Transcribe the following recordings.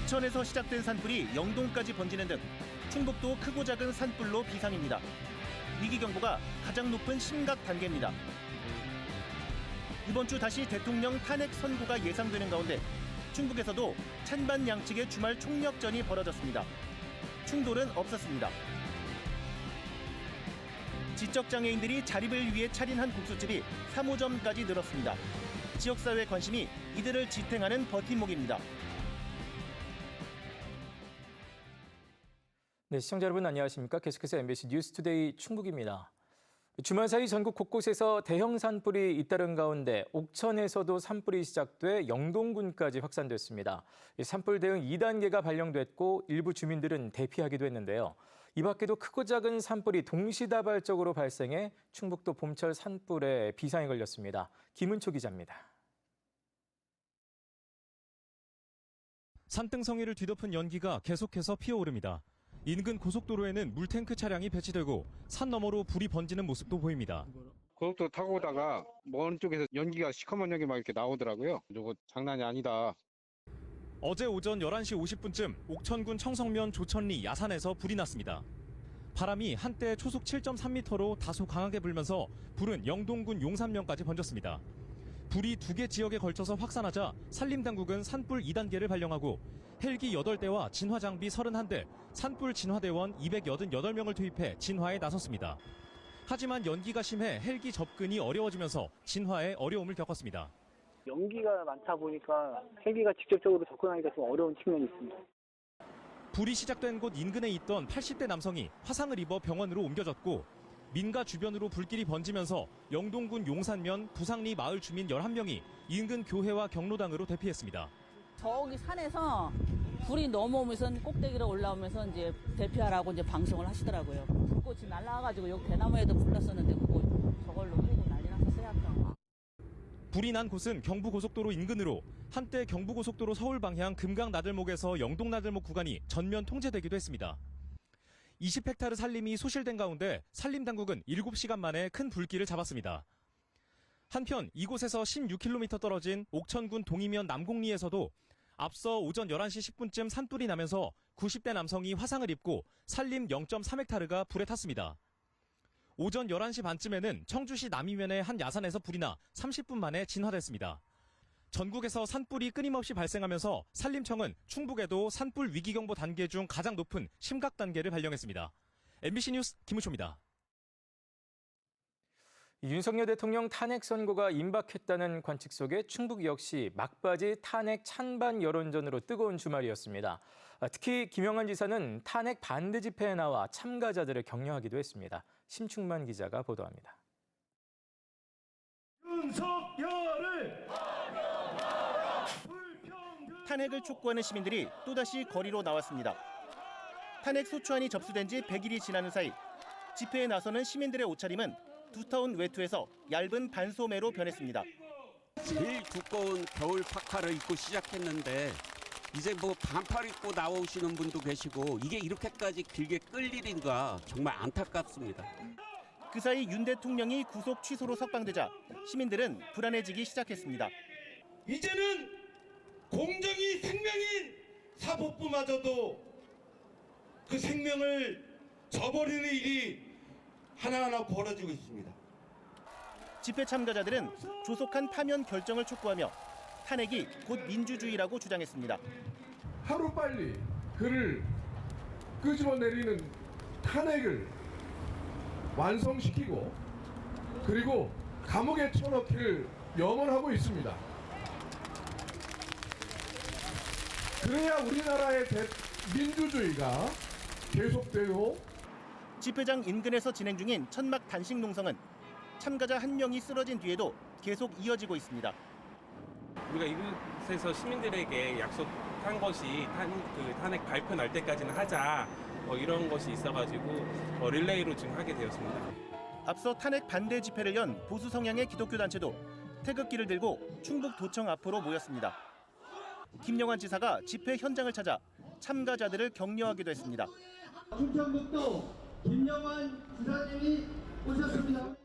옥천에서 시작된 산불이 영동까지 번지는 등 충북도 크고 작은 산불로 비상입니다. 위기경보가 가장 높은 심각 단계입니다. 이번 주 다시 대통령 탄핵 선고가 예상되는 가운데 충북에서도 찬반 양측의 주말 총력전이 벌어졌습니다. 충돌은 없었습니다. 지적장애인들이 자립을 위해 차린 한 국수집이 3호점까지 늘었습니다. 지역사회 관심이 이들을 지탱하는 버팀목입니다. 네, 시청자 여러분 안녕하십니까? 계속해서 MBC 뉴스투데이 충북입니다. 주말 사이 전국 곳곳에서 대형 산불이 잇따른 가운데 옥천에서도 산불이 시작돼 영동군까지 확산됐습니다. 산불 대응 2단계가 발령됐고 일부 주민들은 대피하기도 했는데요. 이 밖에도 크고 작은 산불이 동시다발적으로 발생해 충북도 봄철 산불에 비상이 걸렸습니다. 김은초 기자입니다. 산등성이를 뒤덮은 연기가 계속해서 피어오릅니다. 인근 고속도로에는 물탱크 차량이 배치되고 산 너머로 불이 번지는 모습도 보입니다. 고속도로 타고 오다가 먼 쪽에서 연기가 시커먼 연기 막 이렇게 나오더라고요. 이거 장난이 아니다. 어제 오전 11시 50분쯤 옥천군 청성면 조천리 야산에서 불이 났습니다. 바람이 한때 초속 7.3m로 다소 강하게 불면서 불은 영동군 용산면까지 번졌습니다. 불이 2개 지역에 걸쳐서 확산하자 산림당국은 산불 2단계를 발령하고 헬기 8대와 진화장비 31대, 산불 진화대원 288명을 투입해 진화에 나섰습니다. 하지만 연기가 심해 헬기 접근이 어려워지면서 진화에 어려움을 겪었습니다. 연기가 많다 보니까 헬기가 직접적으로 접근하기가 좀 어려운 측면이 있습니다. 불이 시작된 곳 인근에 있던 80대 남성이 화상을 입어 병원으로 옮겨졌고 민가 주변으로 불길이 번지면서 영동군 용산면 부상리 마을 주민 11명이 인근 교회와 경로당으로 대피했습니다. 저기 산에서 불이 넘어오면서 꼭대기로 올라오면서 이제 대피하라고 이제 방송을 하시더라고요. 불꽃이 날라와가지고 여기 대나무에도 불났었는데 그거 저걸로 끄고 난리 났었어요 아까. 불이 난 곳은 경부고속도로 인근으로 한때 경부고속도로 서울 방향 금강나들목에서 영동나들목 구간이 전면 통제되기도 했습니다. 20헥타르 산림이 소실된 가운데 산림당국은 7시간 만에 큰 불길을 잡았습니다. 한편 이곳에서 16km 떨어진 옥천군 동이면 남곡리에서도 앞서 오전 11시 10분쯤 산불이 나면서 90대 남성이 화상을 입고 산림 0.3헥타르가 불에 탔습니다. 오전 11시 반쯤에는 청주시 남이면의 한 야산에서 불이 나 30분 만에 진화됐습니다. 전국에서 산불이 끊임없이 발생하면서 산림청은 충북에도 산불 위기경보 단계 중 가장 높은 심각 단계를 발령했습니다. MBC 뉴스 김우초입니다. 윤석열 대통령 탄핵 선고가 임박했다는 관측 속에 충북 역시 막바지 탄핵 찬반 여론전으로 뜨거운 주말이었습니다. 특히 김영환 지사는 탄핵 반대 집회에 나와 참가자들을 격려하기도 했습니다. 심충만 기자가 보도합니다. 윤석열을 탄핵을 촉구하는 시민들이 또다시 거리로 나왔습니다. 탄핵 소추안이 접수된 지 100일이 지나는 사이 집회에 나서는 시민들의 옷차림은 두터운 외투에서 얇은 반소매로 변했습니다. 제일 두꺼운 겨울 파카를 입고 시작했는데 이제 뭐 반팔 입고 나오시는 분도 계시고 이게 이렇게까지 길게 끌 일인가 정말 안타깝습니다. 그 사이 윤 대통령이 구속 취소로 석방되자 시민들은 불안해지기 시작했습니다. 이제는 공정이 생명인 사법부마저도 그 생명을 저버리는 일이 하나하나 벌어지고 있습니다. 집회 참가자들은 조속한 파면 결정을 촉구하며 탄핵이 곧 민주주의라고 주장했습니다. 하루빨리 그를 끄집어내리는 탄핵을 완성시키고 그리고 감옥에 쳐넣기를 염원하고 있습니다. 그래야 우리나라의 민주주의가 계속되고 집회장 인근에서 진행 중인 천막 단식 농성은 참가자 한 명이 쓰러진 뒤에도 계속 이어지고 있습니다. 우리가 이곳에서 시민들에게 약속한 것이 탄핵 발표 날 때까지는 하자 이런 것이 있어가지고 릴레이로 지금 하게 되었습니다. 앞서 탄핵 반대 집회를 연 보수 성향의 기독교 단체도 태극기를 들고 충북도청 앞으로 모였습니다. 김영환 지사가 집회 현장을 찾아 참가자들을 격려하기도 했습니다. 충청북도 김영환 지사님이 오셨습니다.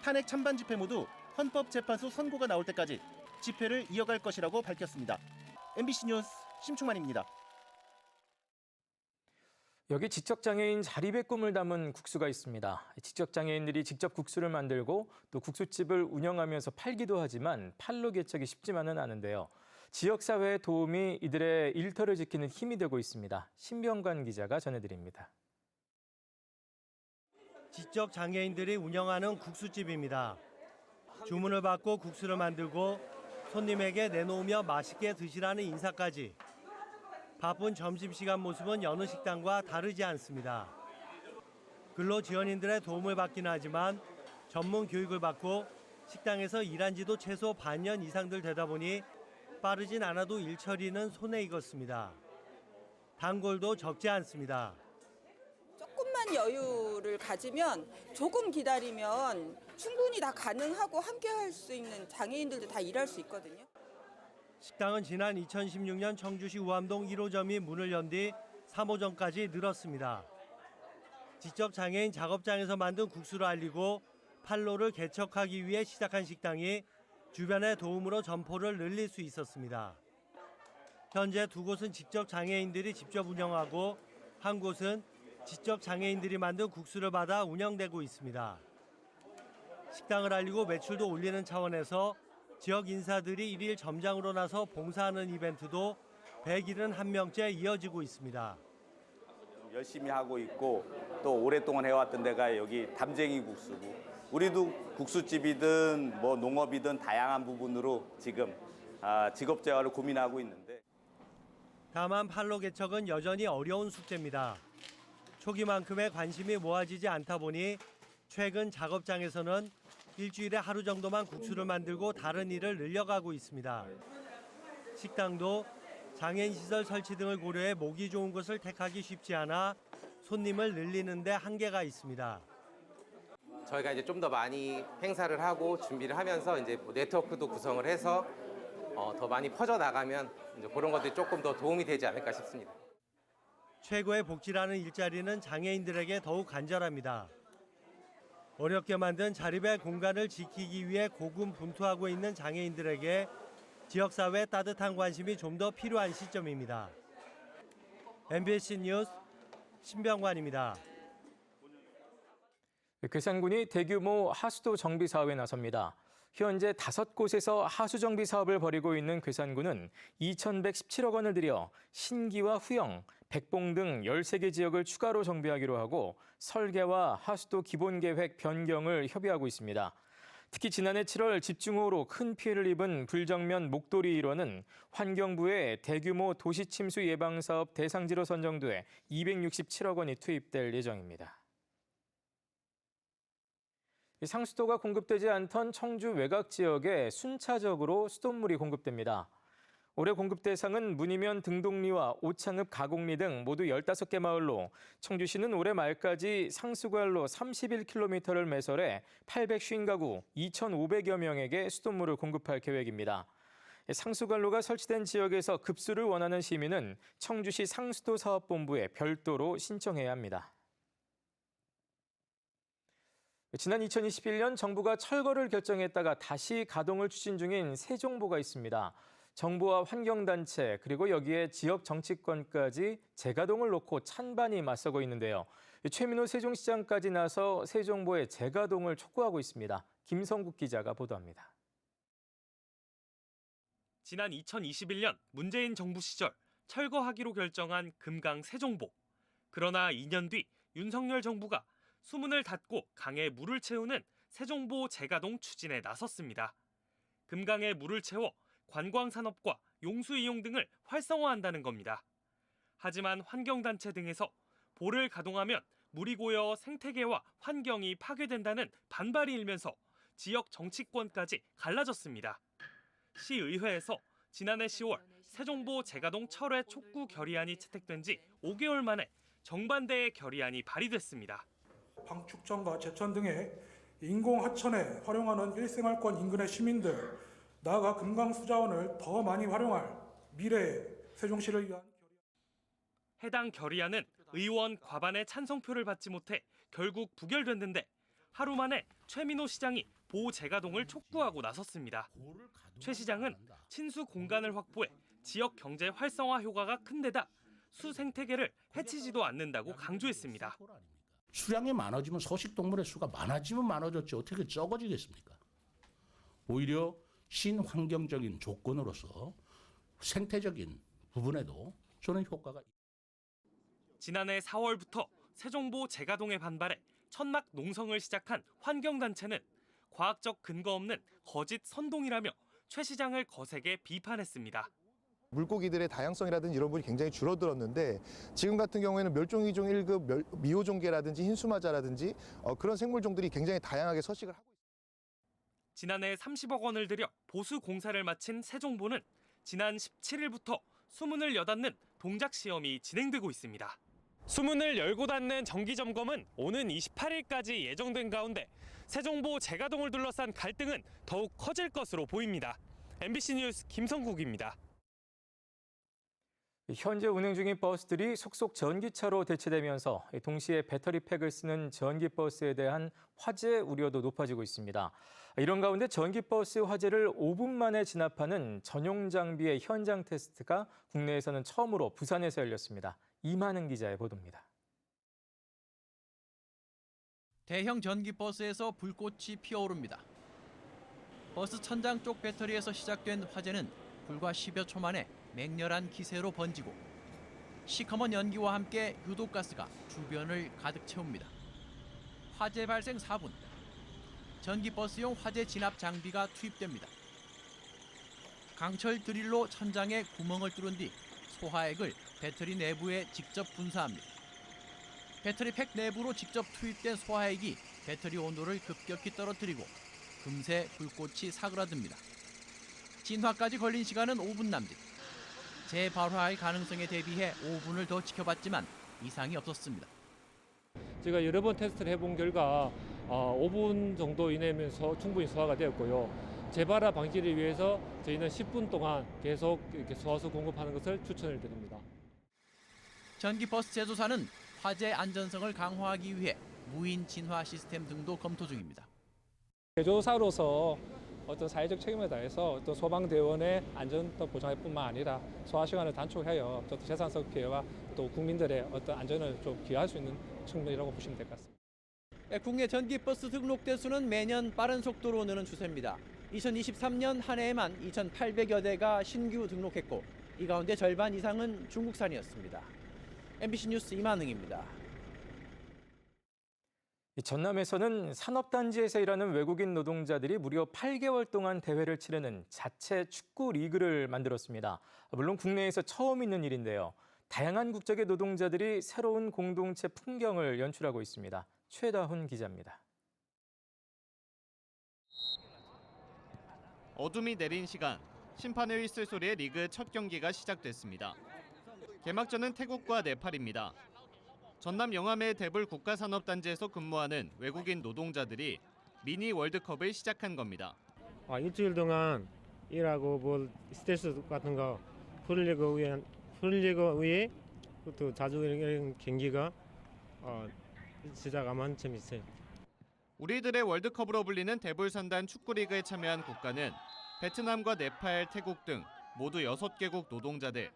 탄핵 찬반 집회 모두 헌법재판소 선고가 나올 때까지 집회를 이어갈 것이라고 밝혔습니다. MBC 뉴스 심충만입니다. 여기 지적장애인 자립의 꿈을 담은 국수가 있습니다. 지적장애인들이 직접 국수를 만들고 또 국수집을 운영하면서 팔기도 하지만 팔로 개척이 쉽지만은 않은데요. 지역사회의 도움이 이들의 일터를 지키는 힘이 되고 있습니다. 신병관 기자가 전해드립니다. 지적장애인들이 운영하는 국수집입니다. 주문을 받고 국수를 만들고 손님에게 내놓으며 맛있게 드시라는 인사까지. 바쁜 점심시간 모습은 여느 식당과 다르지 않습니다. 근로지원인들의 도움을 받긴 하지만 전문 교육을 받고 식당에서 일한 지도 최소 반년 이상들 되다 보니 빠르진 않아도 일 처리는 손에 익었습니다. 단골도 적지 않습니다. 조금만 여유를 가지면 조금 기다리면 충분히 다 가능하고 함께 할 수 있는 장애인들도 다 일할 수 있거든요. 식당은 지난 2016년 청주시 우암동 1호점이 문을 연 뒤 3호점까지 늘었습니다. 지적장애인 작업장에서 만든 국수를 알리고 판로를 개척하기 위해 시작한 식당이 주변의 도움으로 점포를 늘릴 수 있었습니다. 현재 두 곳은 지적장애인들이 직접 운영하고 한 곳은 지적장애인들이 만든 국수를 받아 운영되고 있습니다. 식당을 알리고 매출도 올리는 차원에서 지역 인사들이 일일 점장으로 나서 봉사하는 이벤트도 171명째 이어지고 있습니다. 열심히 하고 있고 또 오랫동안 해왔던 데가 여기 담쟁이 국수고 우리도 국수집이든 뭐 농업이든 다양한 부분으로 지금 직업재활을 고민하고 있는데 다만 판로 개척은 여전히 어려운 숙제입니다. 초기만큼의 관심이 모아지지 않다 보니 최근 작업장에서는 일주일에 하루 정도만 국수를 만들고 다른 일을 늘려가고 있습니다. 식당도 장애인 시설 설치 등을 고려해 모기 좋은 곳을 택하기 쉽지 않아 손님을 늘리는 데 한계가 있습니다. 저희가 이제 좀 더 많이 행사를 하고 준비를 하면서 이제 네트워크도 구성을 해서 더 많이 퍼져 나가면 이제 그런 것들이 조금 더 도움이 되지 않을까 싶습니다. 최고의 복지라는 일자리는 장애인들에게 더욱 간절합니다. 어렵게 만든 자립의 공간을 지키기 위해 고군분투하고 있는 장애인들에게 지역사회의 따뜻한 관심이 좀 더 필요한 시점입니다. MBC 뉴스 신병관입니다. 괴산군이 대규모 하수도 정비 사업에 나섭니다. 현재 5곳에서 하수 정비 사업을 벌이고 있는 괴산군은 2,117억 원을 들여 신기와 후영, 백봉 등 13개 지역을 추가로 정비하기로 하고 설계와 하수도 기본계획 변경을 협의하고 있습니다. 특히 지난해 7월 집중호우로 큰 피해를 입은 불정면 목도리 일원은 환경부의 대규모 도시 침수 예방 사업 대상지로 선정돼 267억 원이 투입될 예정입니다. 상수도가 공급되지 않던 청주 외곽 지역에 순차적으로 수돗물이 공급됩니다. 올해 공급 대상은 문이면 등동리와 오창읍 가곡리 등 모두 15개 마을로 청주시는 올해 말까지 상수관로 31km를 매설해 850가구 2,500여 명에게 수돗물을 공급할 계획입니다. 상수관로가 설치된 지역에서 급수를 원하는 시민은 청주시 상수도 사업본부에 별도로 신청해야 합니다. 지난 2021년 정부가 철거를 결정했다가 다시 가동을 추진 중인 세종보가 있습니다. 정부와 환경단체 그리고 여기에 지역 정치권까지 재가동을 놓고 찬반이 맞서고 있는데요. 최민호 세종시장까지 나서 세종보의 재가동을 촉구하고 있습니다. 김성국 기자가 보도합니다. 지난 2021년 문재인 정부 시절 철거하기로 결정한 금강 세종보. 그러나 2년 뒤 윤석열 정부가 수문을 닫고 강에 물을 채우는 세종보 재가동 추진에 나섰습니다. 금강에 물을 채워 관광산업과 용수이용 등을 활성화한다는 겁니다. 하지만 환경단체 등에서 보를 가동하면 물이 고여 생태계와 환경이 파괴된다는 반발이 일면서 지역 정치권까지 갈라졌습니다. 시의회에서 지난해 10월 세종보 재가동 철회 촉구 결의안이 채택된 지 5개월 만에 정반대의 결의안이 발의됐습니다. 방축전과 제천 등의 인공하천에 활용하는 일생활권 인근의 시민들, 나아가 금강수자원을 더 많이 활용할 미래의 세종시를 위한 해당 결의안은 의원 과반의 찬성표를 받지 못해 결국 부결됐는데 하루 만에 최민호 시장이 보호 재가동을 촉구하고 나섰습니다. 최 시장은 친수 공간을 확보해 지역 경제 활성화 효과가 큰 데다 수 생태계를 해치지도 않는다고 강조했습니다. 수량이 많아지면 서식동물의 수가 많아지면 많아졌지 어떻게 적어지겠습니까? 오히려 신환경적인 조건으로서 생태적인 부분에도 저는 효과가 지난해 4월부터 세종보 제가동에 반발해 천막 농성을 시작한 환경단체는 과학적 근거 없는 거짓 선동이라며 최 시장을 거세게 비판했습니다. 물고기들의 다양성이라든지 이런 부분이 굉장히 줄어들었는데 지금 같은 경우에는 멸종위종 1급 미호종계라든지 흰수마자라든지 그런 생물종들이 굉장히 다양하게 서식을 하고 있습니다. 지난해 30억 원을 들여 보수 공사를 마친 세종보는 지난 17일부터 수문을 여닫는 동작 시험이 진행되고 있습니다. 수문을 열고 닫는 정기 점검은 오는 28일까지 예정된 가운데 세종보 제가동을 둘러싼 갈등은 더욱 커질 것으로 보입니다. MBC 뉴스 김성국입니다. 현재 운행 중인 버스들이 속속 전기차로 대체되면서 동시에 배터리팩을 쓰는 전기버스에 대한 화재 우려도 높아지고 있습니다. 이런 가운데 전기버스 화재를 5분 만에 진압하는 전용 장비의 현장 테스트가 국내에서는 처음으로 부산에서 열렸습니다. 이만은 기자의 보도입니다. 대형 전기버스에서 불꽃이 피어오릅니다. 버스 천장 쪽 배터리에서 시작된 화재는 불과 10여 초 만에 맹렬한 기세로 번지고 시커먼 연기와 함께 유독가스가 주변을 가득 채웁니다. 화재 발생 4분, 전기버스용 화재 진압 장비가 투입됩니다. 강철 드릴로 천장에 구멍을 뚫은 뒤 소화액을 배터리 내부에 직접 분사합니다. 배터리팩 내부로 직접 투입된 소화액이 배터리 온도를 급격히 떨어뜨리고 금세 불꽃이 사그라듭니다. 진화까지 걸린 시간은 5분 남짓. 재발화할 가능성에 대비해 5분을 더 지켜봤지만 이상이 없었습니다. 제가 여러 번 테스트를 해본 결과 5분 정도 이내면서 충분히 소화가 되었고요. 재발화 방지를 위해서 저희는 10분 동안 계속 이렇게 소화수 공급하는 것을 추천을 드립니다. 전기버스 제조사는 화재 안전성을 강화하기 위해 무인 진화 시스템 등도 검토 중입니다. 제조사로서 어떤 사회적 책임을 다해서 어떤 소방대원의 안전도 보장할 뿐만 아니라 소화 시간을 단축하여 또 재산적 피해와 또 국민들의 어떤 안전을 좀 기여할 수 있는 측면이라고 보시면 될 것 같습니다. 국내 전기버스 등록 대수는 매년 빠른 속도로 느는 추세입니다. 2023년 한 해에만 2,800여 대가 신규 등록했고 이 가운데 절반 이상은 중국산이었습니다. MBC 뉴스 이만흥입니다. 전남에서는 산업단지에서 일하는 외국인 노동자들이 무려 8개월 동안 대회를 치르는 자체 축구 리그를 만들었습니다. 물론 국내에서 처음 있는 일인데요. 다양한 국적의 노동자들이 새로운 공동체 풍경을 연출하고 있습니다. 최다훈 기자입니다. 어둠이 내린 시간, 심판의 휘슬 소리에 리그 첫 경기가 시작됐습니다. 개막전은 태국과 네팔입니다. 전남 영암의 대불 국가산업단지에서 근무하는 외국인 노동자들이 미니 월드컵을 시작한 겁니다. 일주일 동안 일하고 뭐 스트레스 같은 거 풀리고 위해 또 자주 이런 경기가 시작하면 재밌어요. 우리들의 월드컵으로 불리는 대불산단 축구리그에 참여한 국가는 베트남과 네팔, 태국 등 모두 6개국 노동자들.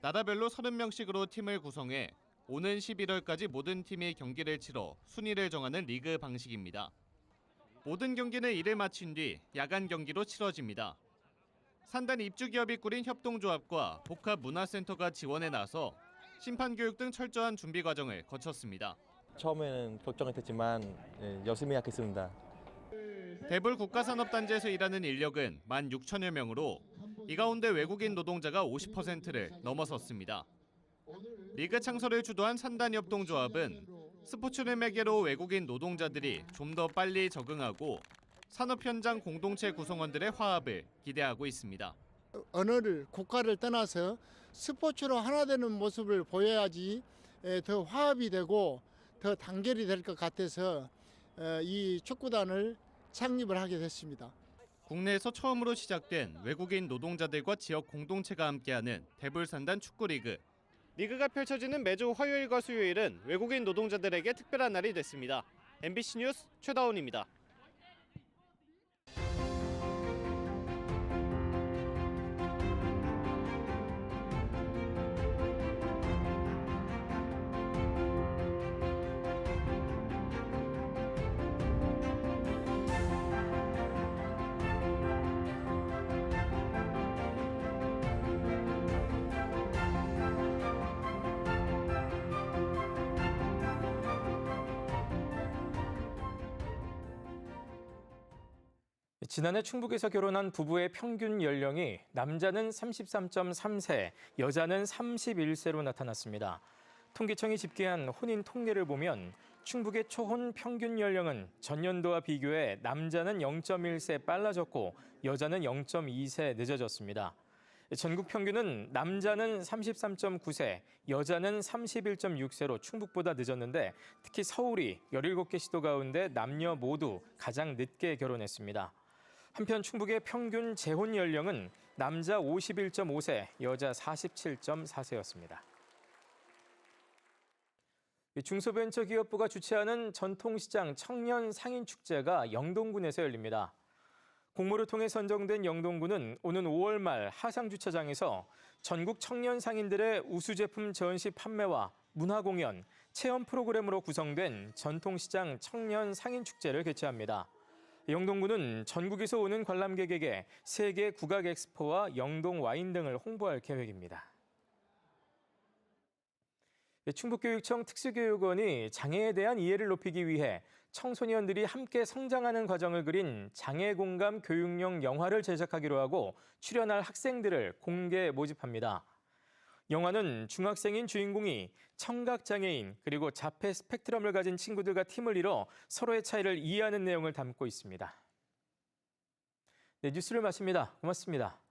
나라별로 30명씩으로 팀을 구성해 오는 11월까지 모든 팀이 경기를 치러 순위를 정하는 리그 방식입니다. 모든 경기는 일을 마친 뒤 야간 경기로 치러집니다. 산단 입주기업이 꾸린 협동조합과 복합문화센터가 지원에 나서 심판교육 등 철저한 준비 과정을 거쳤습니다. 처음에는 걱정이 됐지만 열심히 하겠습니다. 대불 국가산업단지에서 일하는 인력은 16,000여 명으로 이 가운데 외국인 노동자가 50%를 넘어섰습니다. 리그 창설을 주도한 산단협동조합은 스포츠를 매개로 외국인 노동자들이 좀 더 빨리 적응하고 산업 현장 공동체 구성원들의 화합을 기대하고 있습니다. 언어를, 국가를 떠나서 스포츠로 하나 되는 모습을 보여야지 더 화합이 되고 더 단결이 될 것 같아서 이 축구단을 창립을 하게 됐습니다. 국내에서 처음으로 시작된 외국인 노동자들과 지역 공동체가 함께하는 대불산단 축구리그. 리그가 펼쳐지는 매주 화요일과 수요일은 외국인 노동자들에게 특별한 날이 됐습니다. MBC 뉴스 최다운입니다. 지난해 충북에서 결혼한 부부의 평균 연령이 남자는 33.3세, 여자는 31세로 나타났습니다. 통계청이 집계한 혼인 통계를 보면 충북의 초혼 평균 연령은 전년도와 비교해 남자는 0.1세 빨라졌고 여자는 0.2세 늦어졌습니다. 전국 평균은 남자는 33.9세, 여자는 31.6세로 충북보다 늦었는데 특히 서울이 17개 시도 가운데 남녀 모두 가장 늦게 결혼했습니다. 한편 충북의 평균 재혼 연령은 남자 51.5세, 여자 47.4세였습니다. 중소벤처기업부가 주최하는 전통시장 청년 상인축제가 영동군에서 열립니다. 공모를 통해 선정된 영동군은 오는 5월 말 하상주차장에서 전국 청년 상인들의 우수제품 전시 판매와 문화공연, 체험 프로그램으로 구성된 전통시장 청년 상인축제를 개최합니다. 영동군은 전국에서 오는 관람객에게 세계 국악 엑스포와 영동 와인 등을 홍보할 계획입니다. 충북교육청 특수교육원이 장애에 대한 이해를 높이기 위해 청소년들이 함께 성장하는 과정을 그린 장애공감 교육용 영화를 제작하기로 하고 출연할 학생들을 공개 모집합니다. 영화는 중학생인 주인공이 청각장애인 그리고 자폐 스펙트럼을 가진 친구들과 팀을 이뤄 서로의 차이를 이해하는 내용을 담고 있습니다. 네, 뉴스를 마칩니다. 고맙습니다.